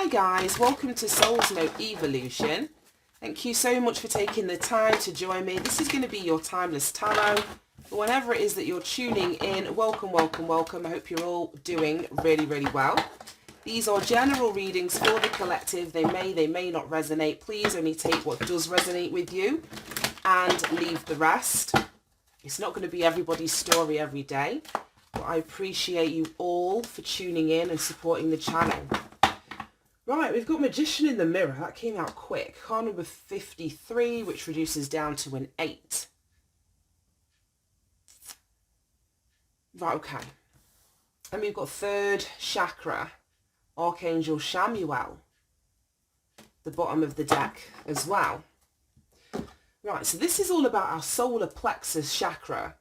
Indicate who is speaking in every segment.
Speaker 1: Hi guys, welcome to Soul's Note Evolution. Thank you so much for taking the time to join me. This is going to be your timeless tarot. Whenever it is that you're tuning in, welcome, welcome, welcome. I hope you're all doing really, really well. These are general readings for the collective. They may not resonate. Please only take what does resonate with you and leave the rest. It's not going to be everybody's story every day, but I appreciate you all for tuning in and supporting the channel. Right, we've got Magician in the Mirror. That came out quick. Card number 53, which reduces down to an 8. Right, okay. And we've got third chakra, Archangel Chamuel, the bottom of the deck as well. Right, so this is all about our solar plexus chakra,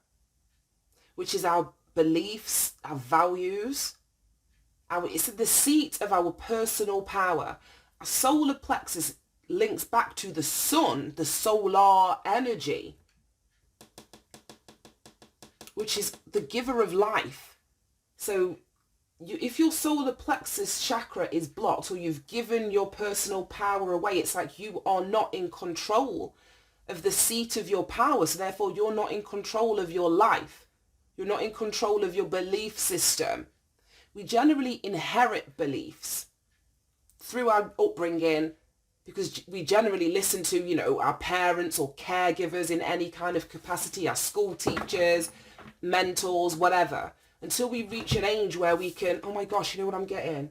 Speaker 1: which is our beliefs, our values. It's the seat of our personal power. Our solar plexus links back to the sun, the solar energy, which is the giver of life. So if your solar plexus chakra is blocked, or you've given your personal power away, it's like you are not in control of the seat of your power. So therefore you're not in control of your life. You're not in control of your belief system. We generally inherit beliefs through our upbringing because we generally listen to, you know, our parents or caregivers in any kind of capacity, our school teachers, mentors, whatever, until we reach an age where we can, oh my gosh, you know what I'm getting?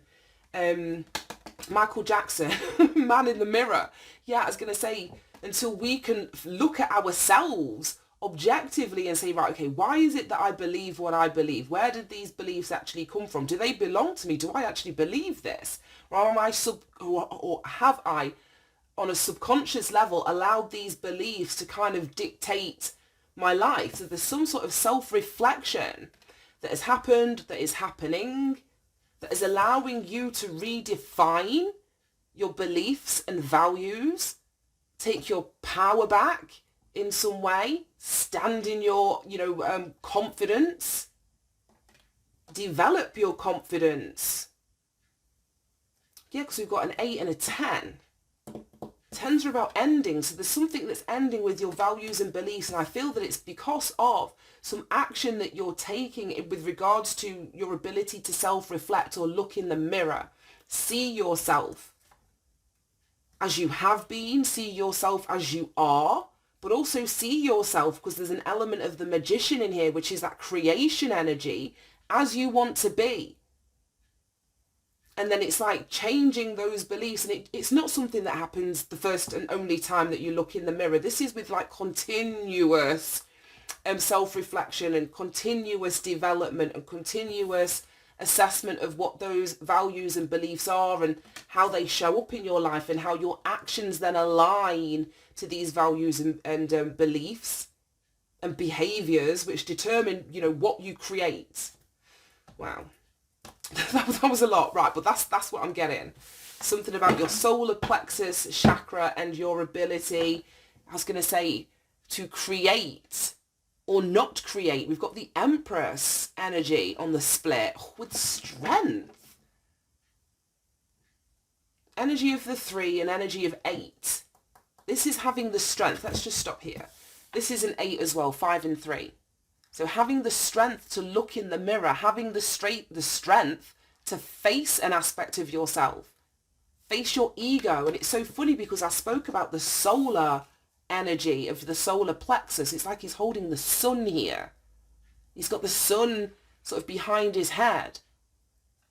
Speaker 1: Michael Jackson, Man in the Mirror. Yeah, I was going to say, until we can look at ourselves objectively and say, right, okay, why is it that I believe what I believe? Where did these beliefs actually come from? Do they belong to me? Do I actually believe this? Or am I or have I, on a subconscious level, allowed these beliefs to kind of dictate my life? So there's some sort of self-reflection that has happened, that is happening, that is allowing you to redefine your beliefs and values, take your power back in some way, stand in your, confidence, develop your confidence. Yeah, because we've got an 8 and a 10. 10s are about ending, so there's something that's ending with your values and beliefs, and I feel that it's because of some action that you're taking with regards to your ability to self-reflect or look in the mirror, see yourself as you have been, see yourself as you are, but also see yourself, because there's an element of the Magician in here, which is that creation energy, as you want to be. And then it's like changing those beliefs. And it's not something that happens the first and only time that you look in the mirror. This is with like continuous self-reflection and continuous development and continuous assessment of what those values and beliefs are and how they show up in your life and how your actions then align to these values and beliefs and behaviors, which determine, what you create. Wow. that was a lot, right? But that's what I'm getting. Something about your solar plexus chakra and your ability, I was going to say, to create or not create. We've got the Empress energy on the split with strength. Energy of the 3 and energy of 8. This is having the strength. Let's just stop here. This is an 8 as well, 5 and 3. So having the strength to look in the mirror, having the strength to face an aspect of yourself, face your ego. And it's so funny because I spoke about the solar energy of the solar plexus. It's like he's holding the sun here. He's got the sun sort of behind his head.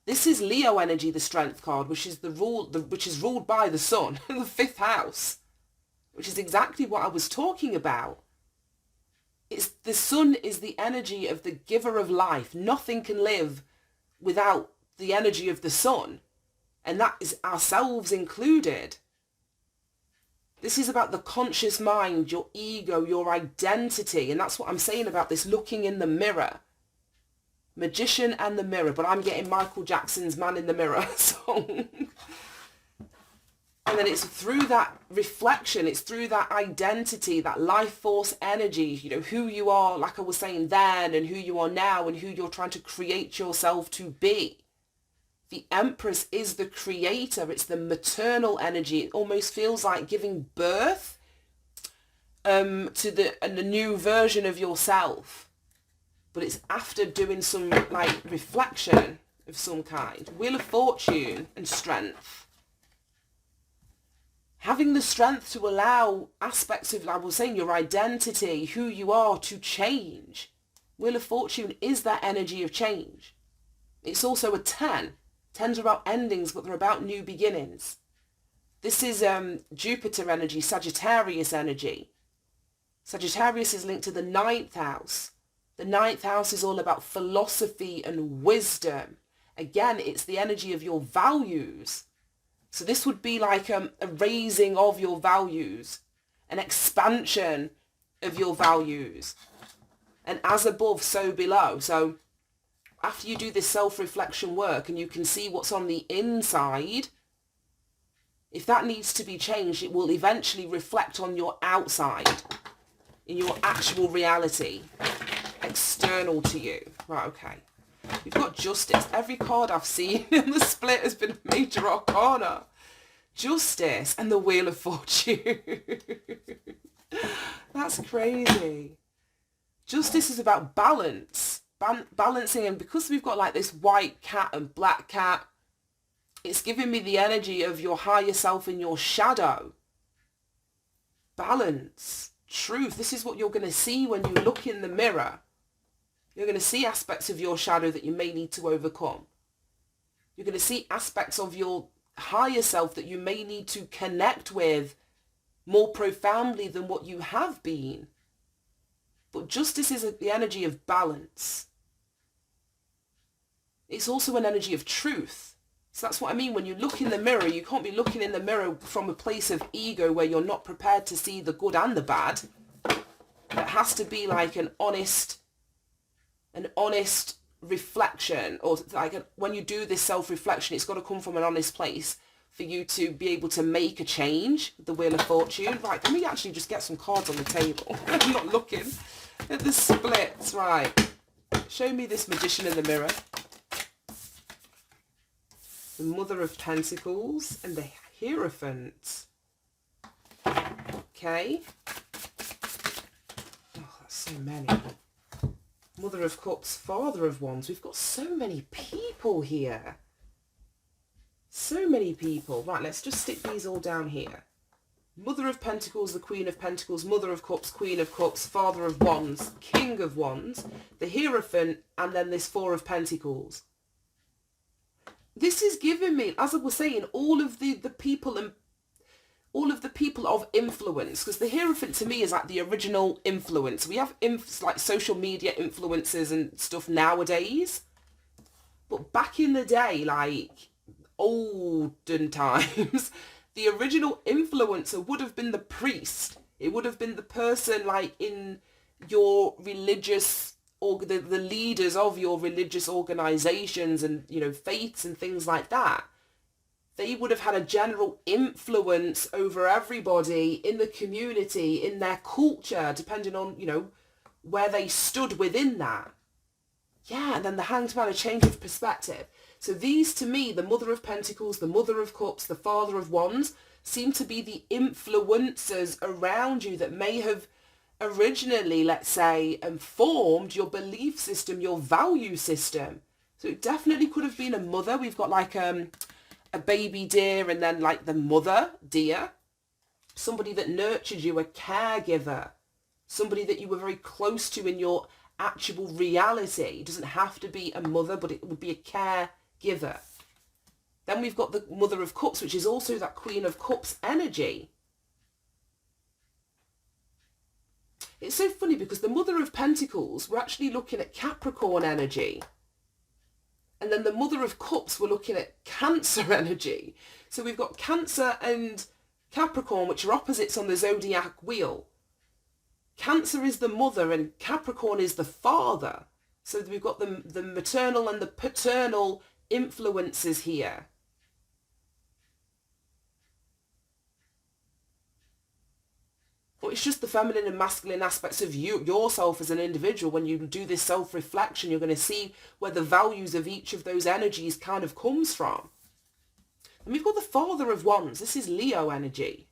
Speaker 1: This is Leo energy, the strength card, which is which is ruled by the sun, the 5th house, which is exactly what I was talking about. The sun is the energy of the giver of life. Nothing can live without the energy of the sun, and that is ourselves included. This is about the conscious mind, your ego, your identity, and that's what I'm saying about this looking in the mirror. Magician and the Mirror, but I'm getting Michael Jackson's Man in the Mirror song. And then it's through that reflection, it's through that identity, that life force energy, who you are, like I was saying then, and who you are now, and who you're trying to create yourself to be. The Empress is the creator. It's the maternal energy. It almost feels like giving birth to the new version of yourself. But it's after doing some like reflection of some kind. Wheel of Fortune and strength. Having the strength to allow aspects of, I was saying, your identity, who you are, to change. Wheel of Fortune is that energy of change. It's also a 10. 10s are about endings, but they're about new beginnings. This is Jupiter energy, Sagittarius energy. Sagittarius is linked to the 9th house. The 9th house is all about philosophy and wisdom. Again, it's the energy of your values. So this would be like a raising of your values, an expansion of your values. And as above, so below. So after you do this self-reflection work and you can see what's on the inside, if that needs to be changed, it will eventually reflect on your outside, in your actual reality, external to you. Right, okay. We've got Justice. Every card I've seen in the split has been a major arcana. Justice and the Wheel of Fortune. That's crazy. Justice is about balance. Balancing, and because we've got like this white cat and black cat, it's giving me the energy of your higher self in your shadow. Balance. Truth. This is what you're going to see when you look in the mirror. You're going to see aspects of your shadow that you may need to overcome. You're going to see aspects of your higher self that you may need to connect with more profoundly than what you have been. But justice is the energy of balance. It's also an energy of truth. So that's what I mean. When you look in the mirror, you can't be looking in the mirror from a place of ego where you're not prepared to see the good and the bad. It has to be like an honest reflection, or like when you do this self-reflection, it's got to come from an honest place for you to be able to make a change. The Wheel of Fortune. Right, can we actually just get some cards on the table? I'm not looking at the splits. Right, show me this Magician in the mirror. The Mother of Pentacles and the Hierophant. Okay. Oh, that's so many. Mother of Cups, Father of Wands. We've got so many people here. So many people. Right, let's just stick these all down here. Mother of Pentacles, the Queen of Pentacles, Mother of Cups, Queen of Cups, Father of Wands, King of Wands, the Hierophant, and then this Four of Pentacles. This is giving me, as I was saying, all of the people and all of the people of influence, because the Hierophant to me is like the original influence. We have like social media influencers and stuff nowadays, but back in the day, like olden times, the original influencer would have been the priest. It would have been the person like in your religious, or the leaders of your religious organizations and, you know, faiths and things like that. They would have had a general influence over everybody in the community, in their culture, depending on, you know, where they stood within that. Yeah, and then the Hanged Man, a change of perspective. So these, to me, the Mother of Pentacles, the Mother of Cups, the Father of Wands, seem to be the influencers around you that may have originally, let's say, formed your belief system, your value system. So it definitely could have been a mother. We've got like a baby deer, and then like the mother deer, somebody that nurtured you, a caregiver, somebody that you were very close to in your actual reality. It doesn't have to be a mother, but it would be a caregiver. Then we've got the Mother of Cups, which is also that Queen of Cups energy. It's so funny because the Mother of Pentacles, we're actually looking at Capricorn energy. And then the Mother of Cups, we're looking at Cancer energy. So we've got Cancer and Capricorn, which are opposites on the zodiac wheel. Cancer is the mother and Capricorn is the father. So we've got the maternal and the paternal influences here. it's just the feminine and masculine aspects of yourself as an individual. When you do this self-reflection, you're going to see where the values of each of those energies kind of comes from. And we've got the Father of Wands. This is Leo energy.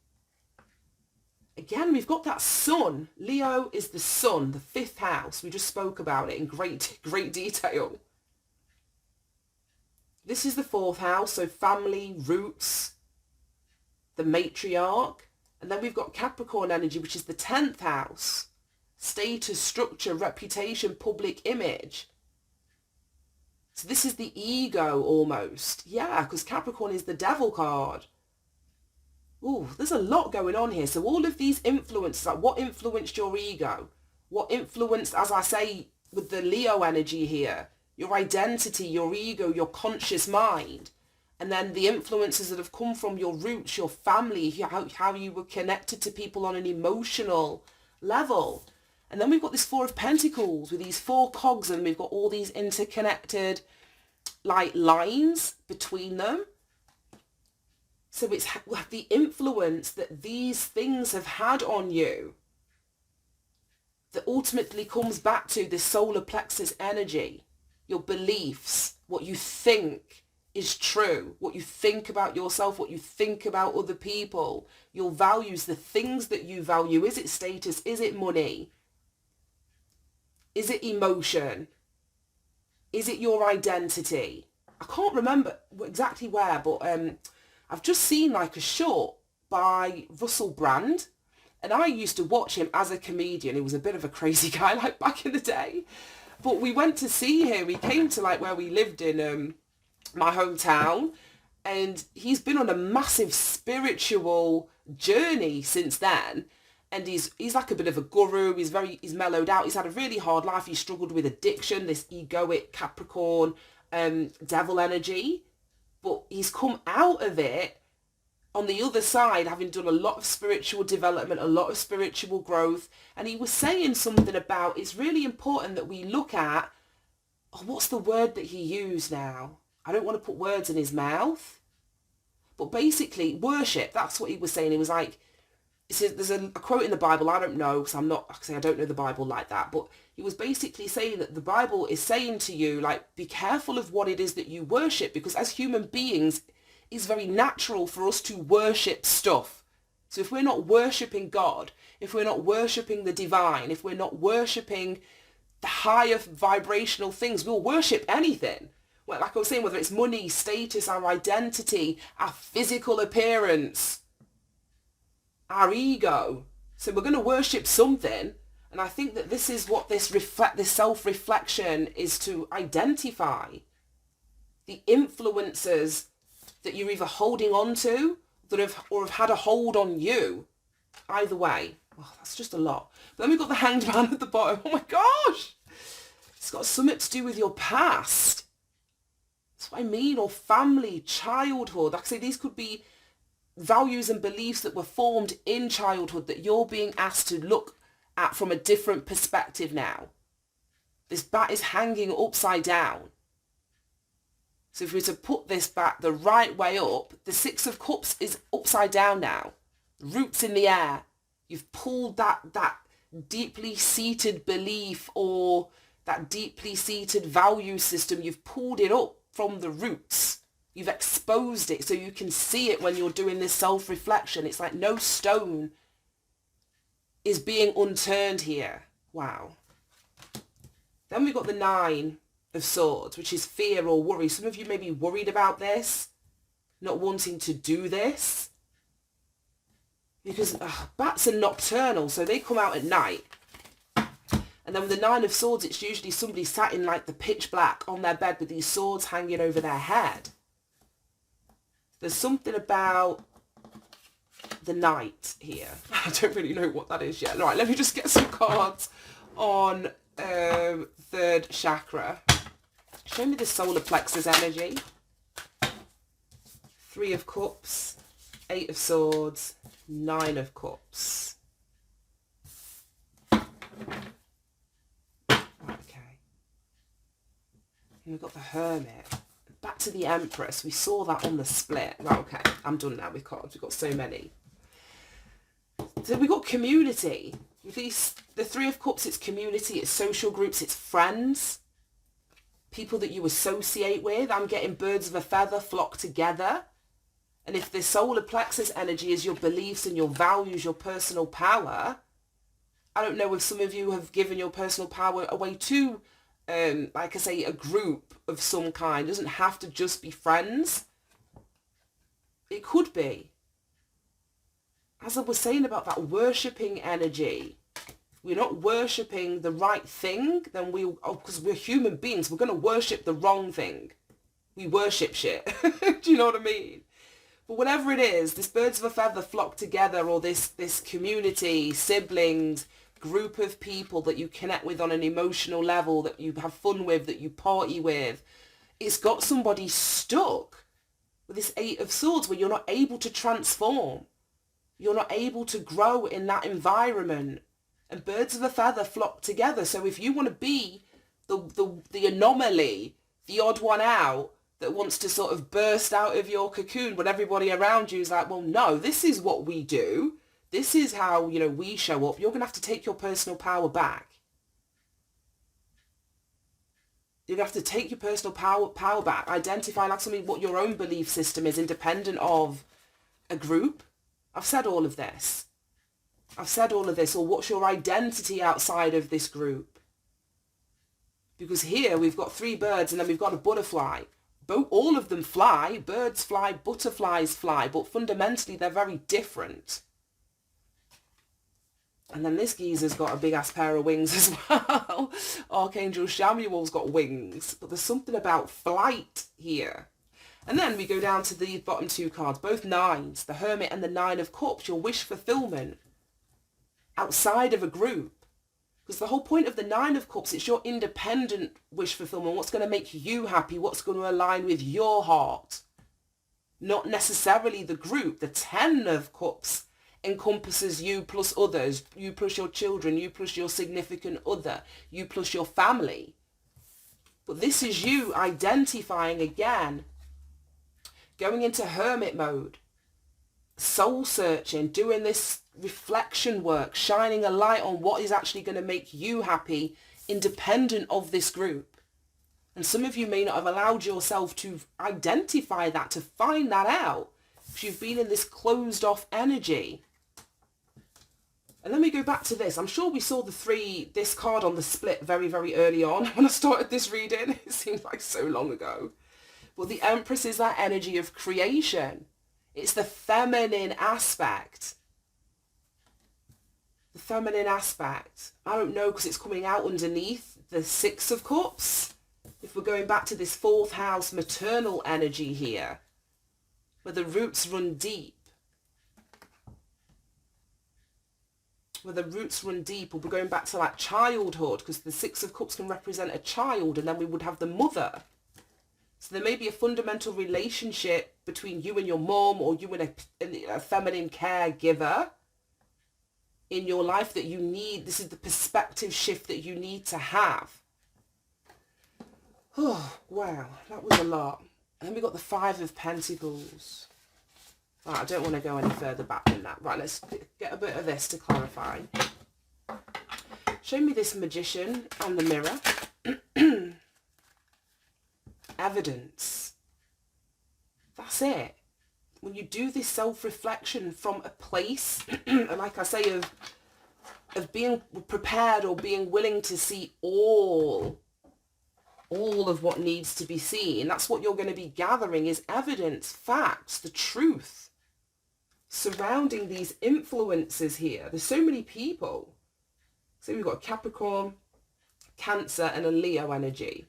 Speaker 1: Again, we've got that sun. Leo is the sun, the 5th house. We just spoke about it in great detail. This is the 4th house, so family, roots, the matriarch. And then we've got Capricorn energy, which is the 10th house. Status, structure, reputation, public image. So this is the ego almost. Yeah, because Capricorn is the devil card. Ooh, there's a lot going on here. So all of these influences, like what influenced your ego? What influenced, as I say, with the Leo energy here, your identity, your ego, your conscious mind. And then the influences that have come from your roots, your family, how you were connected to people on an emotional level. And then we've got this 4 of Pentacles with these 4 cogs, and we've got all these interconnected like lines between them. So it's the influence that these things have had on you that ultimately comes back to this solar plexus energy, your beliefs, what you think is true, what you think about yourself, what you think about other people, your values, the things that you value. Is it status? Is it money? Is it emotion? Is it your identity? I can't remember exactly where, but I've just seen like a short by Russell Brand, and I used to watch him as a comedian. He was a bit of a crazy guy like back in the day, but we went to see him. He came to like where we lived in my hometown, and he's been on a massive spiritual journey since then. And he's like a bit of a guru. He's mellowed out. He's had a really hard life. He struggled with addiction, this egoic Capricorn devil energy. But he's come out of it on the other side, having done a lot of spiritual development, a lot of spiritual growth. And he was saying something about it's really important that we look at, what's the word that he used now? I don't want to put words in his mouth. But basically, worship, that's what he was saying. He was like, there's a quote in the Bible, I don't know, because I don't know the Bible like that, but he was basically saying that the Bible is saying to you, like, be careful of what it is that you worship, because as human beings, it's very natural for us to worship stuff. So if we're not worshipping God, if we're not worshipping the divine, if we're not worshipping the higher vibrational things, we'll worship anything. Well, like I was saying, whether it's money, status, our identity, our physical appearance, our ego. So we're going to worship something, and I think that this is what this self-reflection is to identify. The influences that you're either holding on to or have had a hold on you. Either way. Oh, that's just a lot. But then we've got the Hanged Man at the bottom. Oh my gosh! It's got something to do with your past. That's what I mean. Or family, childhood. Like I say, these could be values and beliefs that were formed in childhood that you're being asked to look at from a different perspective now. This bat is hanging upside down. So if we were to put this back the right way up, the 6 of Cups is upside down now. Roots in the air. You've pulled that deeply seated belief or that deeply seated value system, you've pulled it up from the roots. You've exposed it so you can see it when you're doing this self-reflection. It's like no stone is being unturned here. Wow. Then we've got the 9 of Swords, which is fear or worry. Some of you may be worried about this, not wanting to do this. Because bats are nocturnal, so they come out at night. And then with the 9 of Swords, it's usually somebody sat in like the pitch black on their bed with these swords hanging over their head. There's something about the night here. I don't really know what that is yet. All right, let me just get some cards on 3rd chakra. Show me the solar plexus energy. 3 of Cups, 8 of Swords, 9 of Cups. Okay. And we've got the Hermit. Back to the Empress. We saw that on the split. Right, okay, I'm done now with cards. We've got so many. So we got community. The Three of Cups, it's community, it's social groups, it's friends, people that you associate with. I'm getting birds of a feather flock together. And if the solar plexus energy is your beliefs and your values, your personal power, I don't know if some of you have given your personal power away to, like I say, a group of some kind. It doesn't have to just be friends. It could be. As I was saying about that worshipping energy, if we're not worshipping the right thing, then because we're human beings, we're going to worship the wrong thing. We worship shit. Do you know what I mean? But whatever it is, this birds of a feather flock together, or this community, siblings, group of people that you connect with on an emotional level, that you have fun with, that you party with, it's got somebody stuck with this Eight of Swords where you're not able to transform. You're not able to grow in that environment. And birds of a feather flock together. So if you want to be the anomaly, the odd one out that wants to sort of burst out of your cocoon when everybody around you is like, well, no, this is what we do. This is how, we show up. You're going to have to take your personal power back. You're going to have to take your personal power back. Identify like something what your own belief system is independent of a group. I've said all of this. Or what's your identity outside of this group? Because here we've got 3 birds and then we've got a butterfly. All of them fly. Birds fly, butterflies fly, but fundamentally they're very different. And then this geezer's got a big ass pair of wings as well. Archangel Shamuel's got wings. But there's something about flight here. And then we go down to the bottom 2 cards, both 9s, the Hermit and the 9 of Cups, your wish fulfillment outside of a group. Because the whole point of the 9 of Cups, it's your independent wish fulfillment, what's going to make you happy, what's going to align with your heart. Not necessarily the group. The 10 of Cups encompasses you plus others, you plus your children, you plus your significant other, you plus your family. But this is you identifying again, going into hermit mode, soul searching, doing this reflection work, shining a light on what is actually going to make you happy, independent of this group. And some of you may not have allowed yourself to identify that, to find that out, if you've been in this closed off energy. And let me go back to this. I'm sure we saw this card on the split very, very early on when I started this reading. It seems like so long ago. But the Empress is that energy of creation. It's the feminine aspect. The feminine aspect. I don't know, because it's coming out underneath the 6 of Cups. If we're going back to this 4th house maternal energy here, where the roots run deep. Or we're going back to like childhood, because the 6 of Cups can represent a child, and then we would have the mother. So there may be a fundamental relationship between you and your mom, or you and a feminine caregiver in your life that you need. This is the perspective shift that you need to have. Oh, wow, that was a lot. And then we got the 5 of Pentacles. Right, I don't want to go any further back than that. Right, let's get a bit of this to clarify. Show me this Magician and the mirror. Evidence. That's it. When you do this self-reflection from a place, like I say, of being prepared or being willing to see all of what needs to be seen, that's what you're going to be gathering, is evidence, facts, the truth surrounding these influences here. There's so many people. So we've got a Capricorn, Cancer and a Leo energy.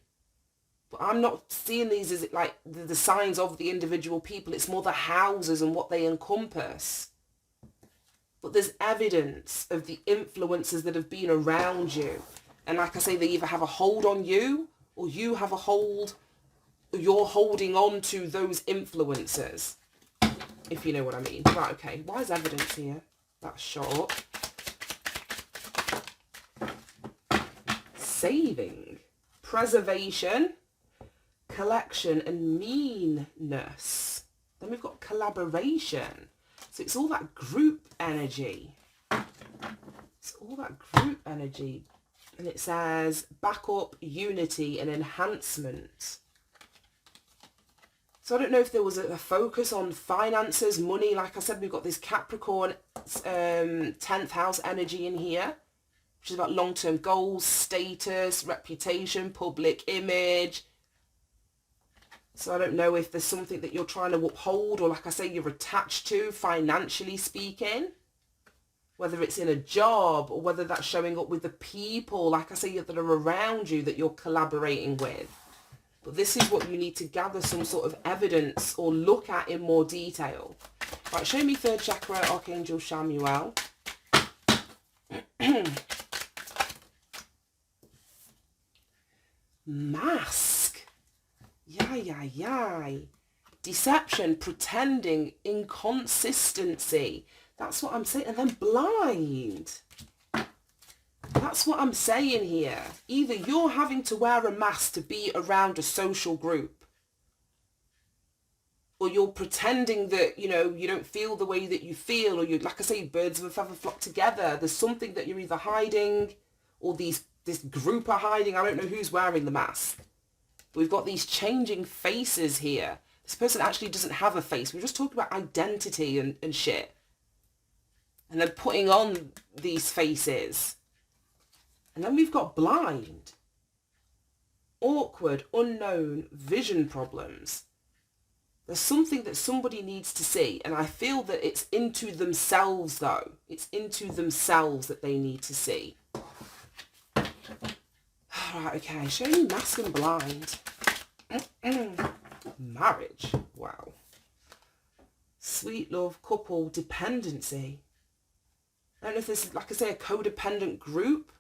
Speaker 1: But I'm not seeing these as like the signs of the individual people. It's more the houses and what they encompass. But there's evidence of the influences that have been around you. And like I say, they either have a hold on you, or you have a hold, or you're holding on to those influences. If you know what I mean. Right, okay. Why is evidence here? That's short. Saving. Preservation. Collection and meanness. Then we've got collaboration. So it's all that group energy. all that group energy. And it says backup, unity and enhancement. So I don't know if there was a focus on finances, money. Like I said, we've got this Capricorn 10th house energy in here, which is about long-term goals, status, reputation, public image. So I don't know if there's something that you're trying to uphold, or like I say, you're attached to, financially speaking. Whether it's in a job, or whether that's showing up with the people, like I say, that are around you that you're collaborating with. But this is what you need to gather some sort of evidence or look at in more detail. Right, show me third chakra, Archangel Chamuel. Mask. Yay. Deception, pretending, inconsistency. That's what I'm saying. And then blind. That's what I'm saying here. Either you're having to wear a mask to be around a social group, or you're pretending that, you know, you don't feel the way that you feel, or you, like I say, birds of a feather flock together. There's something that you're either hiding, or this group are hiding. I don't know who's wearing the mask. But we've got these changing faces here. This person actually doesn't have a face. We're just talking about identity and shit. And then putting on these faces. And then we've got blind. Awkward, unknown, vision problems. There's something that somebody needs to see. And I feel that it's into themselves, though. It's into themselves that they need to see. Alright, okay. Show me mask and blind. Marriage. Wow. Sweet love, couple, dependency. I don't know if this is, like I say, a codependent group.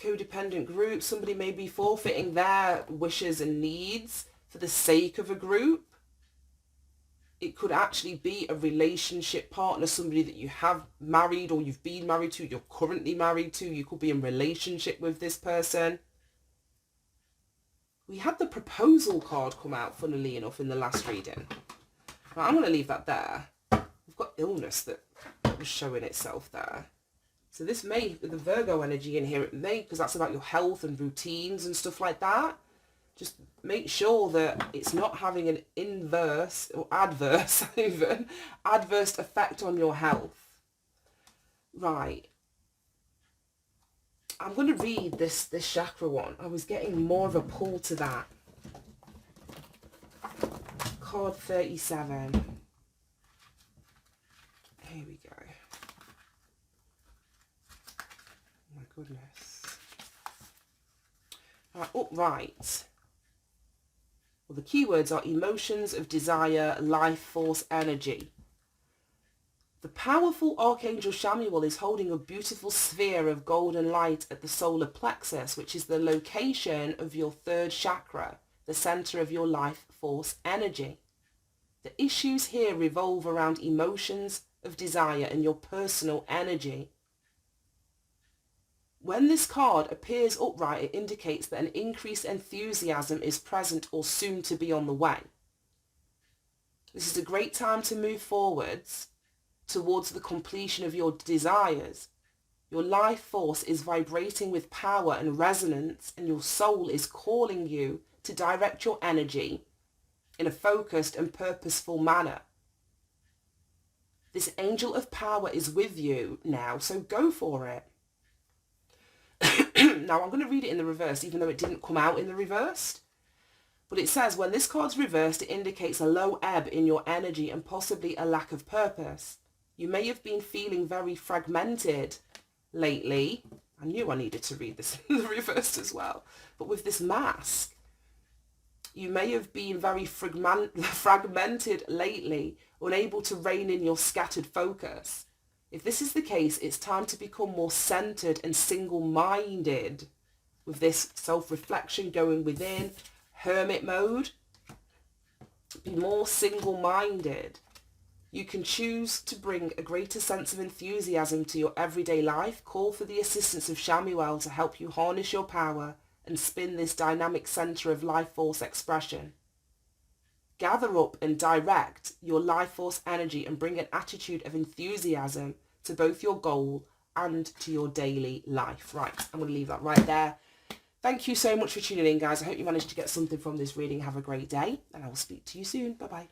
Speaker 1: Codependent group. Somebody may be forfeiting their wishes and needs for the sake of a group. It could actually be a relationship partner, somebody that you have married or you've been married to, you're currently married to. You could be in relationship with this person. We had the proposal card come out, funnily enough, in the last reading. Right, I'm going to leave that there. We've got illness that was showing itself there. So this may, with the Virgo energy in here, it may, because that's about your health and routines and stuff like that. Just make sure that it's not having an inverse or adverse, even, adverse effect on your health. Right. I'm going to read this chakra one. I was getting more of a pull to that. Card 37. Here we go. Oh my goodness. Right, upright. Well, the keywords are emotions of desire, life force, energy. The powerful Archangel Chamuel is holding a beautiful sphere of golden light at the solar plexus, which is the location of your third chakra, the center of your life force energy. The issues here revolve around emotions of desire and your personal energy. When this card appears upright, it indicates that an increased enthusiasm is present or soon to be on the way. This is a great time to move forwards towards the completion of your desires. Your life force is vibrating with power and resonance, and your soul is calling you to direct your energy in a focused and purposeful manner. This angel of power is with you now, so go for it. Now, I'm going to read it in the reverse, even though it didn't come out in the reversed. But it says, when this card's reversed, it indicates a low ebb in your energy and possibly a lack of purpose. You may have been feeling very fragmented lately. I knew I needed to read this in the reversed as well. But with this mask, you may have been very fragmented lately, unable to rein in your scattered focus. If this is the case, it's time to become more centered and single-minded with this self-reflection going within, hermit mode. Be more single-minded. You can choose to bring a greater sense of enthusiasm to your everyday life. Call for the assistance of Chamuel to help you harness your power and spin this dynamic center of life force expression. Gather up and direct your life force energy and bring an attitude of enthusiasm to both your goal and to your daily life. Right, I'm going to leave that right there. Thank you so much for tuning in, guys. I hope you managed to get something from this reading. Have a great day, and I will speak to you soon. Bye-bye.